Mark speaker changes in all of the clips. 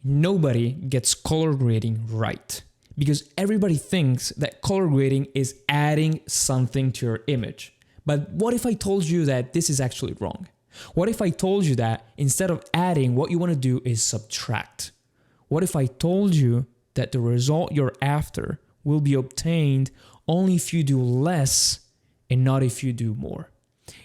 Speaker 1: nobody gets color grading right because everybody thinks that color grading is adding something to your image. But what if I told you that this is actually wrong? What if I told you that instead of adding, what you want to do is subtract? What if I told you that the result you're after will be obtained only if you do less and not if you do more?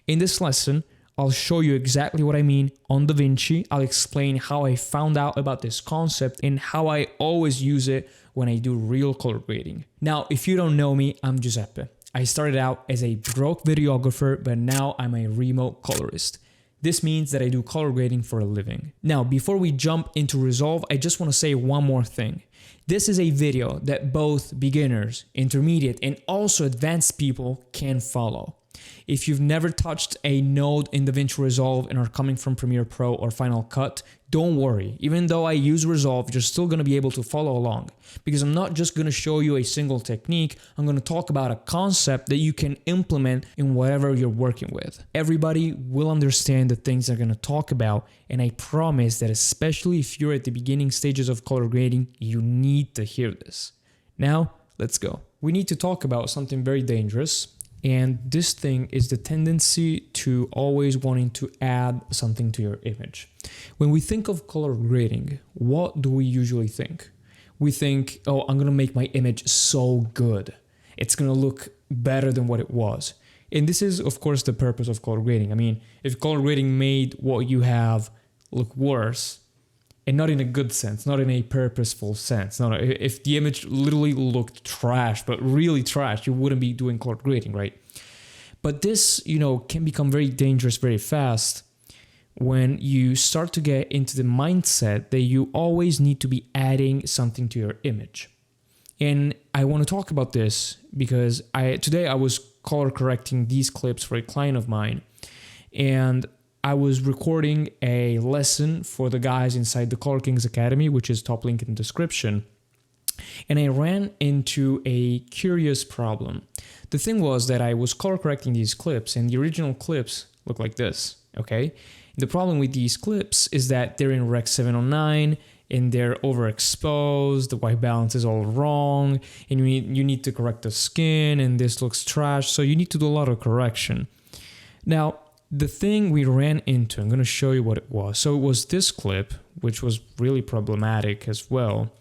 Speaker 1: In this lesson, I'll show you exactly what I mean on DaVinci. I'll explain how I found out about this concept and how I always use it when I do real color grading. Now, if you don't know me, I'm Giuseppe. I started out as a broke videographer, but now I'm a remote colorist. This means that I do color grading for a living. Now, before we jump into Resolve, I just want to say one more thing. This is a video that both beginners, intermediate, and also advanced people can follow. If you've never touched a node in DaVinci Resolve and are coming from Premiere Pro or Final Cut, don't worry. Even though I use Resolve, you're still going to be able to follow along because I'm not just going to show you a single technique. I'm going to talk about a concept that you can implement in whatever you're working with. Everybody will understand the things I'm going to talk about, and I promise that especially if you're at the beginning stages of color grading, you need to hear this. Now, let's go. We need to talk about something very dangerous. And this thing is the tendency to always wanting to add something to your image. When we think of color grading, what do we usually think? We think, oh, I'm going to make my image so good. It's going to look better than what it was. And this is, of course, the purpose of color grading. I mean, if color grading made what you have look worse, and not in a good sense, not in a purposeful sense. No, if the image literally looked trash, but really trash, you wouldn't be doing color grading, right? But this, can become very dangerous very fast when you start to get into the mindset that you always need to be adding something to your image. And I want to talk about this because today I was color correcting these clips for a client of mine, and I was recording a lesson for the guys inside the Color Kings Academy, which is top link in the description. And I ran into a curious problem. The thing was that I was color correcting these clips, and the original clips look like this, okay? The problem with these clips is that they're in Rec 709, and they're overexposed, the white balance is all wrong, and you need to correct the skin, and this looks trash, so you need to do a lot of correction. Now, the thing we ran into, I'm going to show you what it was. So it was this clip, which was really problematic as well.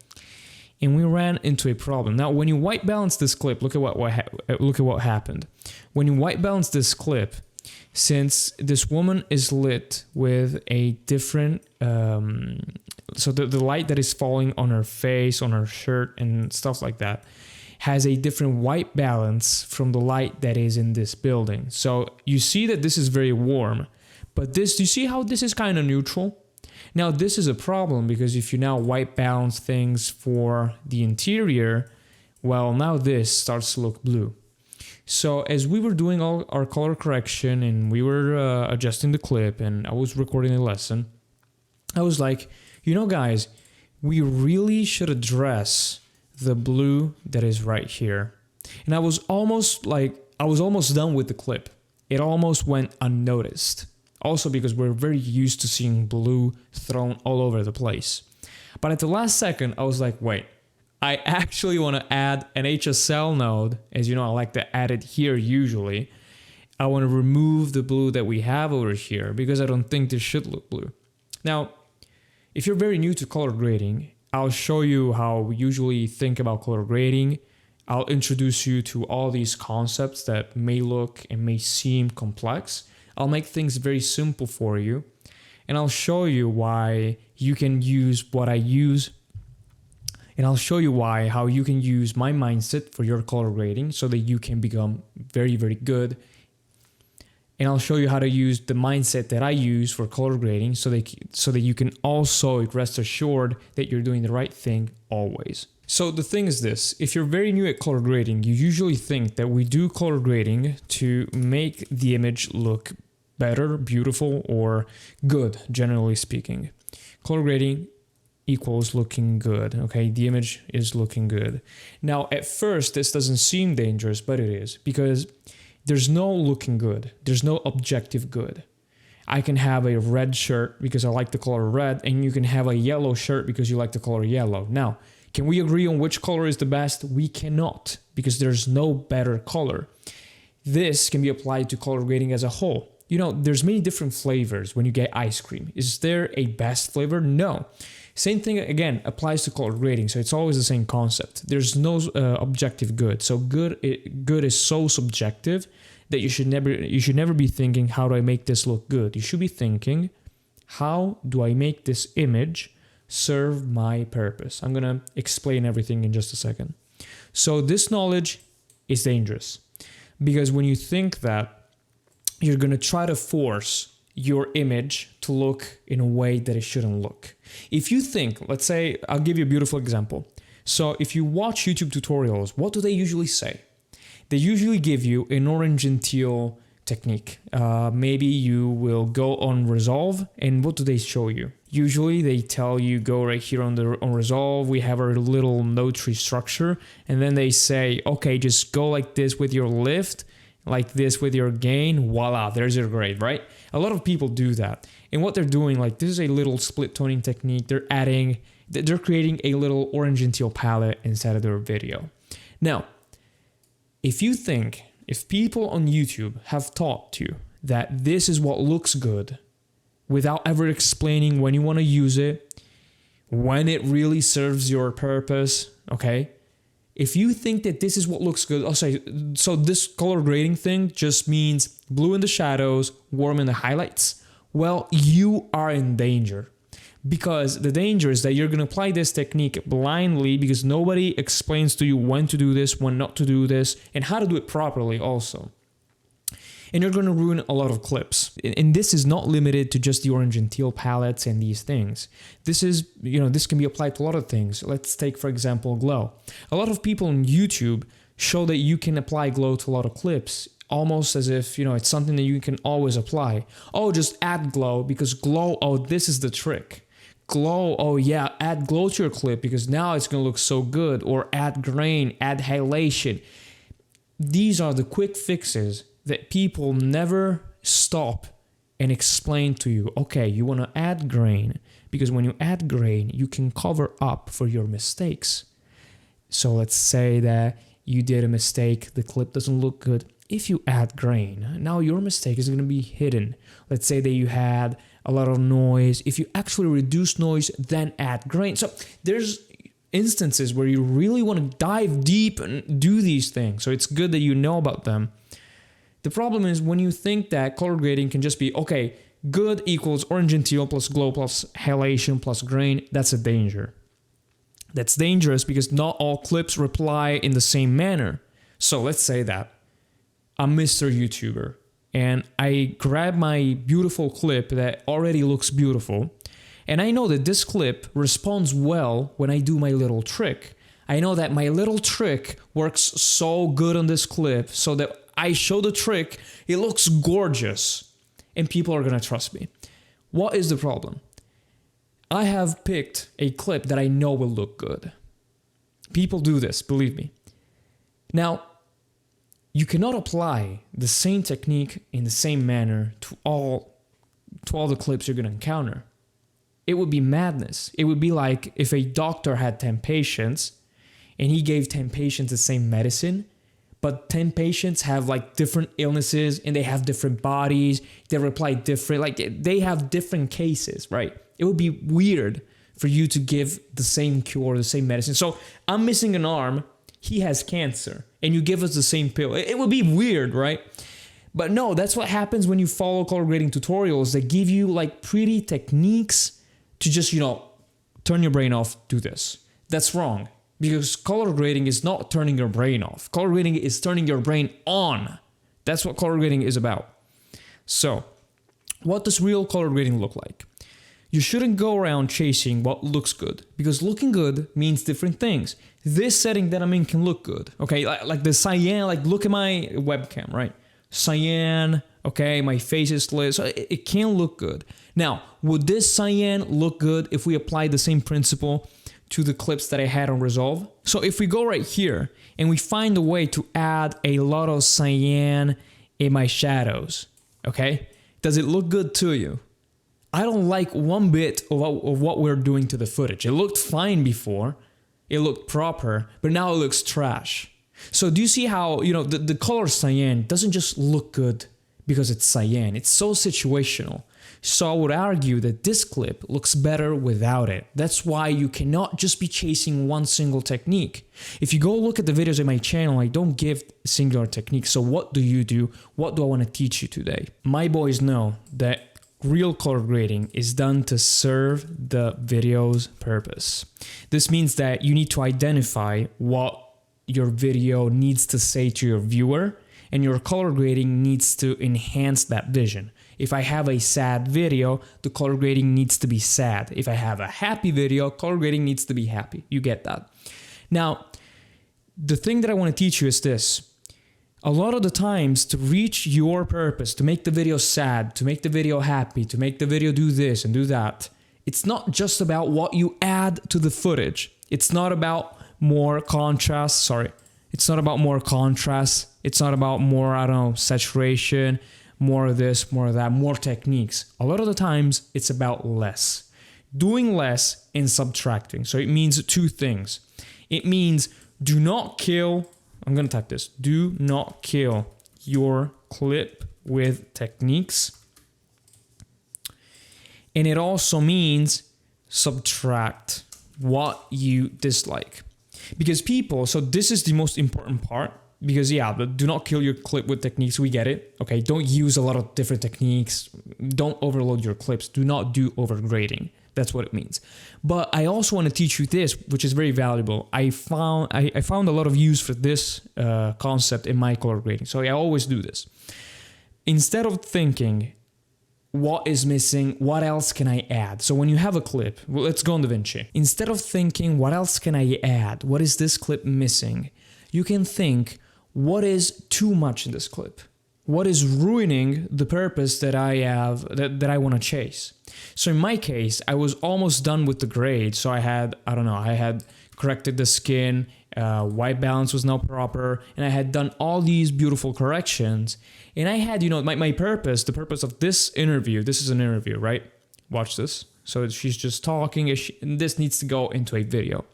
Speaker 1: And we ran into a problem. Now, when you white balance this clip, look at what happened. When you white balance this clip, since this woman is lit with a different, so the light that is falling on her face, on her shirt, and stuff like that, has a different white balance from the light that is in this building. So you see that this is very warm, but you see how this is kind of neutral? Now this is a problem because if you now white balance things for the interior, well, now this starts to look blue. So as we were doing all our color correction and we were adjusting the clip and I was recording a lesson, I was like, guys, we really should address the blue that is right here. And I was almost done with the clip. It almost went unnoticed. Also because we're very used to seeing blue thrown all over the place. But at the last second, I was like, wait, I actually want to add an HSL node. As you know, I like to add it here usually. I want to remove the blue that we have over here because I don't think this should look blue. Now, if you're very new to color grading, I'll show you how we usually think about color grading. I'll introduce you to all these concepts that may look and may seem complex. I'll make things very simple for you. And I'll show you why you can use what I use. And I'll show you how you can use my mindset for your color grading so that you can become very, very good. And I'll show you how to use the mindset that I use for color grading so that you can also rest assured that you're doing the right thing always. So the thing is this, if you're very new at color grading, you usually think that we do color grading to make the image look better, beautiful, or good, generally speaking. Color grading equals looking good, okay? The image is looking good. Now, at first, this doesn't seem dangerous, but it is, because there's no looking good. There's no objective good. I can have a red shirt because I like the color red, and you can have a yellow shirt because you like the color yellow. Now, can we agree on which color is the best? We cannot, because there's no better color. This can be applied to color grading as a whole. You know, there's many different flavors when you get ice cream. Is there a best flavor? No. Same thing, again, applies to color grading. So it's always the same concept. There's no objective good. So good is so subjective that you should never be thinking, how do I make this look good? You should be thinking, how do I make this image serve my purpose? I'm going to explain everything in just a second. So this knowledge is dangerous, because when you think that you're going to try to force your image to look in a way that it shouldn't look. If you think, let's say, I'll give you a beautiful example. So if you watch YouTube tutorials, what do they usually say? They usually give you an orange and teal technique. Maybe you will go on Resolve, and what do they show you? Usually they tell you go right here on Resolve, we have our little node tree structure, and then they say, okay, just go like this with your lift, like this with your gain, voila, there's your grade, right? A lot of people do that. And what they're doing, like this is a little split toning technique, they're creating a little orange and teal palette inside of their video. Now, if people on YouTube have taught you that this is what looks good without ever explaining when you want to use it, when it really serves your purpose, okay? If you think that this is what looks good, I'll say, so this color grading thing just means blue in the shadows, warm in the highlights, well, you are in danger. Because the danger is that you're going to apply this technique blindly because nobody explains to you when to do this, when not to do this, and how to do it properly also. And you're going to ruin a lot of clips. And this is not limited to just the orange and teal palettes and these things. This is, this can be applied to a lot of things. Let's take, for example, glow. A lot of people on YouTube show that you can apply glow to a lot of clips, almost as if, it's something that you can always apply. Oh, just add glow because glow, oh, this is the trick. Glow, oh yeah, add glow to your clip because now it's going to look so good. Or add grain, add halation. These are the quick fixes that people never stop and explain to you. Okay, you want to add grain because when you add grain, you can cover up for your mistakes. So let's say that you did a mistake, the clip doesn't look good. If you add grain, now your mistake is going to be hidden. Let's say that you had a lot of noise. If you actually reduce noise, then add grain. So there's instances where you really want to dive deep and do these things. So it's good that you know about them. The problem is when you think that color grading can just be, okay, good equals orange and teal plus glow plus halation plus grain, that's a danger. That's dangerous because not all clips reply in the same manner. So let's say that I'm Mr. YouTuber and I grab my beautiful clip that already looks beautiful, and I know that this clip responds well when I do my little trick. I know that my little trick works so good on this clip so that I show the trick, it looks gorgeous, and people are going to trust me. What is the problem? I have picked a clip that I know will look good. People do this, believe me. Now, you cannot apply the same technique in the same manner to all the clips you're going to encounter. It would be madness. It would be like if a doctor had 10 patients and he gave 10 patients the same medicine, but 10 patients have like different illnesses and they have different bodies, they reply different, like they have different cases, right? It would be weird for you to give the same cure, the same medicine. So I'm missing an arm, he has cancer, and you give us the same pill. It would be weird, right? But no, that's what happens when you follow color grading tutorials that give you like pretty techniques to just, turn your brain off, do this. That's wrong. Because color grading is not turning your brain off. Color grading is turning your brain on. That's what color grading is about. So, what does real color grading look like? You shouldn't go around chasing what looks good, because looking good means different things. This setting that I'm in can look good, okay? Like the cyan, like look at my webcam, right? Cyan, okay, my face is lit, so it can look good. Now, would this cyan look good if we apply the same principle to the clips that I had on Resolve? So if we go right here and we find a way to add a lot of cyan in my shadows, okay? Does it look good to you? I don't like one bit of what we're doing to the footage. It looked fine before. It looked proper, but now it looks trash. So do you see how, the color cyan doesn't just look good because it's cyan. It's so situational. So I would argue that this clip looks better without it. That's why you cannot just be chasing one single technique. If you go look at the videos on my channel, I don't give singular techniques. So what do you do? What do I want to teach you today? My boys know that real color grading is done to serve the video's purpose. This means that you need to identify what your video needs to say to your viewer, and your color grading needs to enhance that vision. If I have a sad video, the color grading needs to be sad. If I have a happy video, color grading needs to be happy. You get that. Now, the thing that I want to teach you is this. A lot of the times, to reach your purpose, to make the video sad, to make the video happy, to make the video do this and do that, it's not just about what you add to the footage. It's not about more contrast. It's not about more contrast. It's not about more, saturation, more of this, more of that, more techniques. A lot of the times, it's about less. Doing less and subtracting. So it means two things. It means do not kill... I'm going to type this. Do not kill your clip with techniques. And it also means subtract what you dislike. Because so this is the most important part. Because but do not kill your clip with techniques. We get it. Okay, don't use a lot of different techniques. Don't overload your clips. Do not do overgrading. That's what it means. But I also want to teach you this, which is very valuable. I found a lot of use for this concept in my color grading. So I always do this. Instead of thinking, what is missing? What else can I add? So when you have a clip, let's go on DaVinci. Instead of thinking, what else can I add? What is this clip missing? You can think, what is too much in this clip? What is ruining the purpose that I have, that I want to chase? So in my case, I was almost done with the grade. So I had corrected the skin, white balance was now proper, and I had done all these beautiful corrections. And I had, my purpose, the purpose of this interview, this is an interview, right? Watch this. So she's just talking, and this needs to go into a video.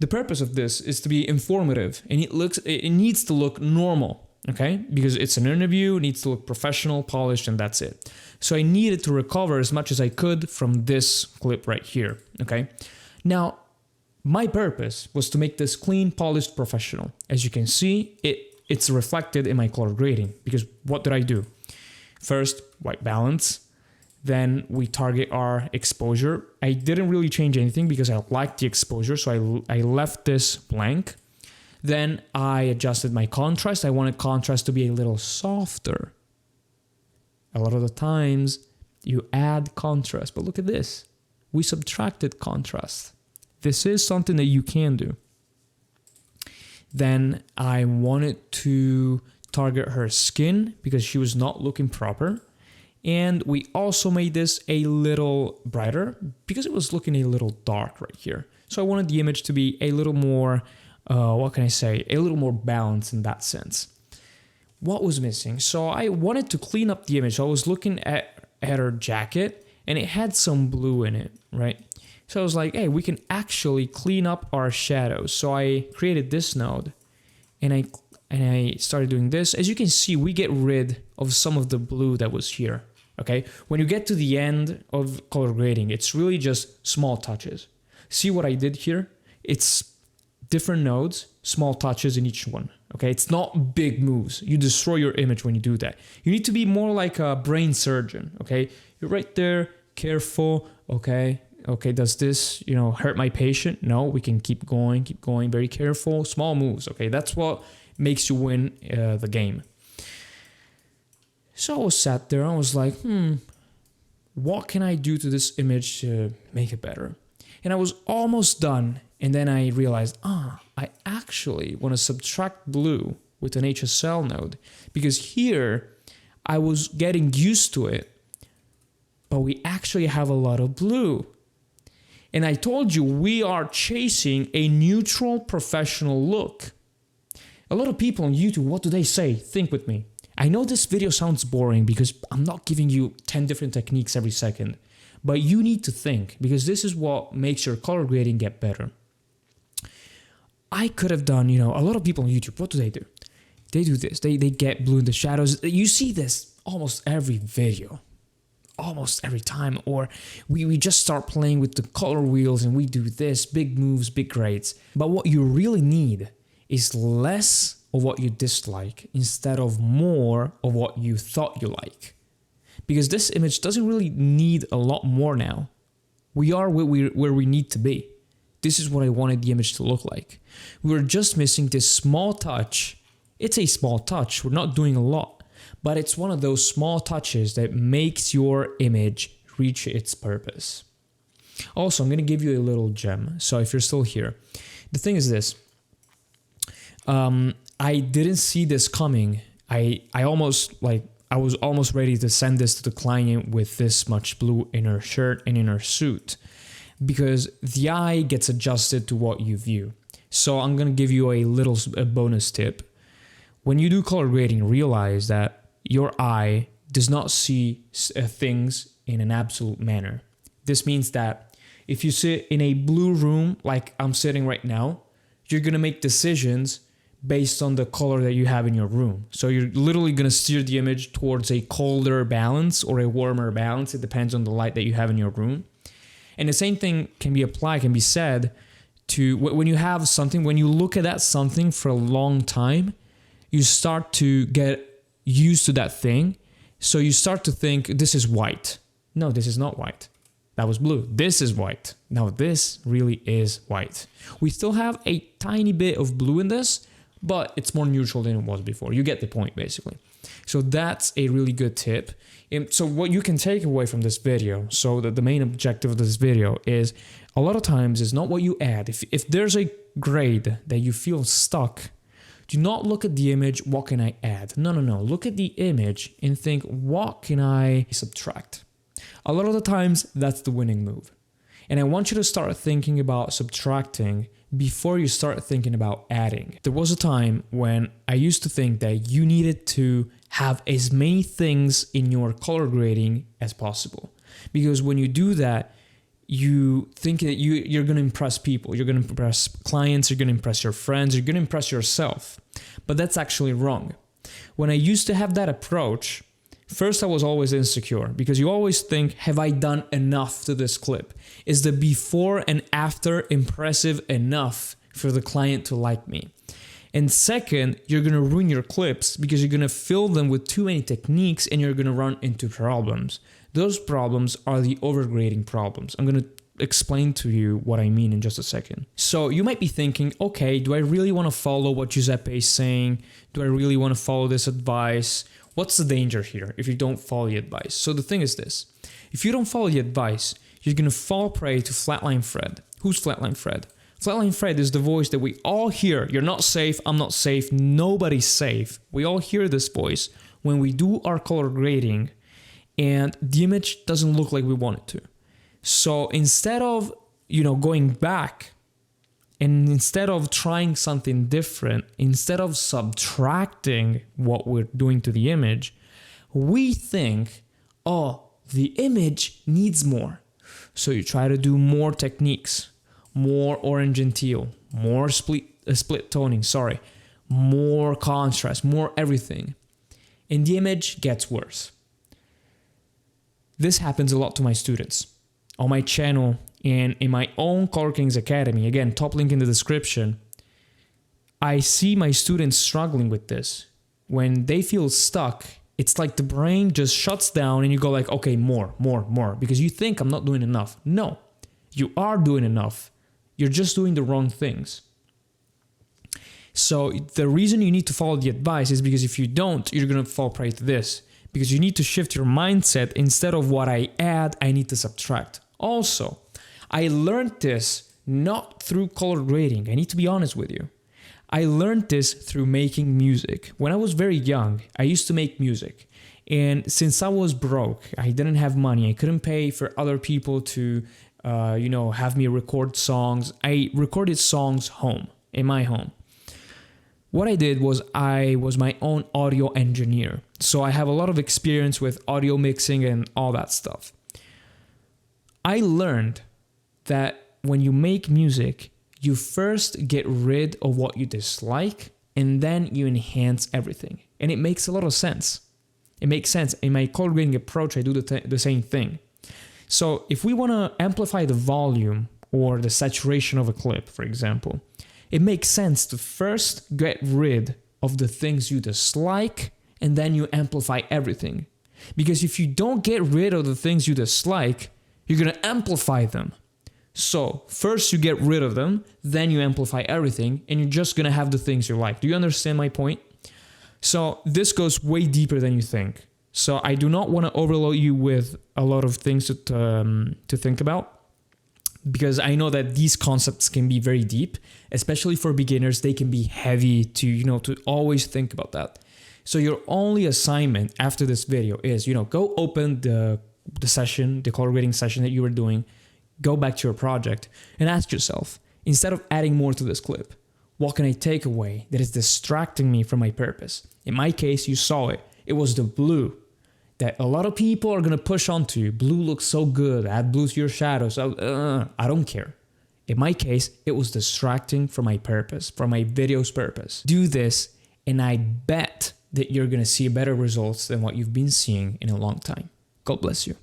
Speaker 1: The purpose of this is to be informative, and it needs to look normal. Okay, because it's an interview, it needs to look professional, polished, and that's it. So I needed to recover as much as I could from this clip right here. Okay, now my purpose was to make this clean, polished, professional. As you can see, it's reflected in my color grading. Because what did I do? First, white balance. Then we target our exposure. I didn't really change anything because I liked the exposure, so I left this blank. Then I adjusted my contrast. I wanted contrast to be a little softer. A lot of the times you add contrast, but look at this. We subtracted contrast. This is something that you can do. Then I wanted to target her skin because she was not looking proper. And we also made this a little brighter because it was looking a little dark right here. So I wanted the image to be a little more... a little more balanced in that sense. What was missing? So I wanted to clean up the image. I was looking at her jacket and it had some blue in it, right? So I was like, hey, we can actually clean up our shadows. So I created this node and I started doing this. As you can see, we get rid of some of the blue that was here, okay? When you get to the end of color grading, it's really just small touches. See what I did here? It's different nodes, small touches in each one, okay? It's not big moves. You destroy your image when you do that. You need to be more like a brain surgeon, okay? You're right there, careful, okay? Okay, does this, hurt my patient? No, we can keep going, very careful, small moves, okay? That's what makes you win the game. So I was sat there, I was like, what can I do to this image to make it better? And I was almost done. And then I realized, I actually want to subtract blue with an HSL node because here I was getting used to it, but we actually have a lot of blue. And I told you we are chasing a neutral professional look. A lot of people on YouTube, what do they say? Think with me. I know this video sounds boring because I'm not giving you 10 different techniques every second, but you need to think because this is what makes your color grading get better. I could have done, a lot of people on YouTube, what do? They do this. They get blue in the shadows. You see this almost every video, almost every time. Or we just start playing with the color wheels and we do this, big moves, big grades. But what you really need is less of what you dislike instead of more of what you thought you like. Because this image doesn't really need a lot more now. We are where we need to be. This is what I wanted the image to look like. We were just missing this small touch. It's a small touch. We're not doing a lot, but it's one of those small touches that makes your image reach its purpose. Also, I'm going to give you a little gem. So if you're still here, the thing is this. I didn't see this coming. I was almost ready to send this to the client with this much blue in her shirt and in her suit because the eye gets adjusted to what you view. So I'm going to give you a bonus tip. When you do color grading, realize that your eye does not see things in an absolute manner. This means that if you sit in a blue room like I'm sitting right now, you're going to make decisions based on the color that you have in your room. So you're literally going to steer the image towards a colder balance or a warmer balance. It depends on the light that you have in your room. And the same thing can be said to when you have something, when you look at that something for a long time, you start to get used to that thing. So you start to think, this is white. No, this is not white. That was blue. This is white. Now this really is white. We still have a tiny bit of blue in this, but it's more neutral than it was before. You get the point, basically. So that's a really good tip. And so what you can take away from this video, so the main objective of this video is a lot of times is not what you add. If there's a grade that you feel stuck, do not look at the image, what can I add? No. Look at the image and think, what can I subtract? A lot of the times, that's the winning move. And I want you to start thinking about subtracting before you start thinking about adding. There was a time when I used to think that you needed to have as many things in your color grading as possible. Because when you do that, you think that you're going to impress people. You're going to impress clients. You're going to impress your friends. You're going to impress yourself. But that's actually wrong. When I used to have that approach, first I was always insecure because you always think, have I done enough to this clip? Is the before and after impressive enough for the client to like me? And second, you're going to ruin your clips because you're going to fill them with too many techniques and you're going to run into problems. Those problems are the overgrading problems. I'm going to explain to you what I mean in just a second. So you might be thinking, okay, do I really want to follow what Giuseppe is saying? Do I really want to follow this advice? What's the danger here if you don't follow the advice? So the thing is this, if you don't follow the advice, you're going to fall prey to Flatline Fred. Who's Flatline Fred? Flatline Fred is the voice that we all hear. You're not safe, I'm not safe, nobody's safe. We all hear this voice when we do our color grading and the image doesn't look like we want it to. So instead of, going back and instead of trying something different, instead of subtracting what we're doing to the image, we think, oh, the image needs more. So you try to do more techniques, more orange and teal, more split toning, more contrast, more everything. And the image gets worse. This happens a lot to my students. On my channel and in my own Color Kings Academy, again, top link in the description, I see my students struggling with this. When they feel stuck, it's like the brain just shuts down and you go like, okay, more, because you think I'm not doing enough. No, you are doing enough. You're just doing the wrong things. So the reason you need to follow the advice is because if you don't, you're going to fall prey to this. Because you need to shift your mindset. Instead of what I add, I need to subtract. Also, I learned this not through color grading. I need to be honest with you. I learned this through making music. When I was very young, I used to make music. And since I was broke, I didn't have money. I couldn't pay for other people to, have me record songs. I recorded songs in my home. What I did was I was my own audio engineer. So I have a lot of experience with audio mixing and all that stuff. I learned that when you make music, you first get rid of what you dislike and then you enhance everything. And it makes a lot of sense. It makes sense. In my color grading approach, I do the same thing. So if we want to amplify the volume or the saturation of a clip, for example, it makes sense to first get rid of the things you dislike and then you amplify everything. Because if you don't get rid of the things you dislike, you're going to amplify them. So first you get rid of them, then you amplify everything, and you're just going to have the things you like. Do you understand my point? So this goes way deeper than you think. So I do not want to overload you with a lot of things to think about, because I know that these concepts can be very deep, especially for beginners. They can be heavy to always think about that. So your only assignment after this video is, go open the session, the color grading session that you were doing, go back to your project and ask yourself, instead of adding more to this clip, what can I take away that is distracting me from my purpose? In my case, you saw it. It was the blue that a lot of people are going to push onto you. Blue looks so good. Add blue to your shadows. I don't care. In my case, it was distracting from my purpose, from my video's purpose. Do this, and I bet that you're going to see better results than what you've been seeing in a long time. God bless you.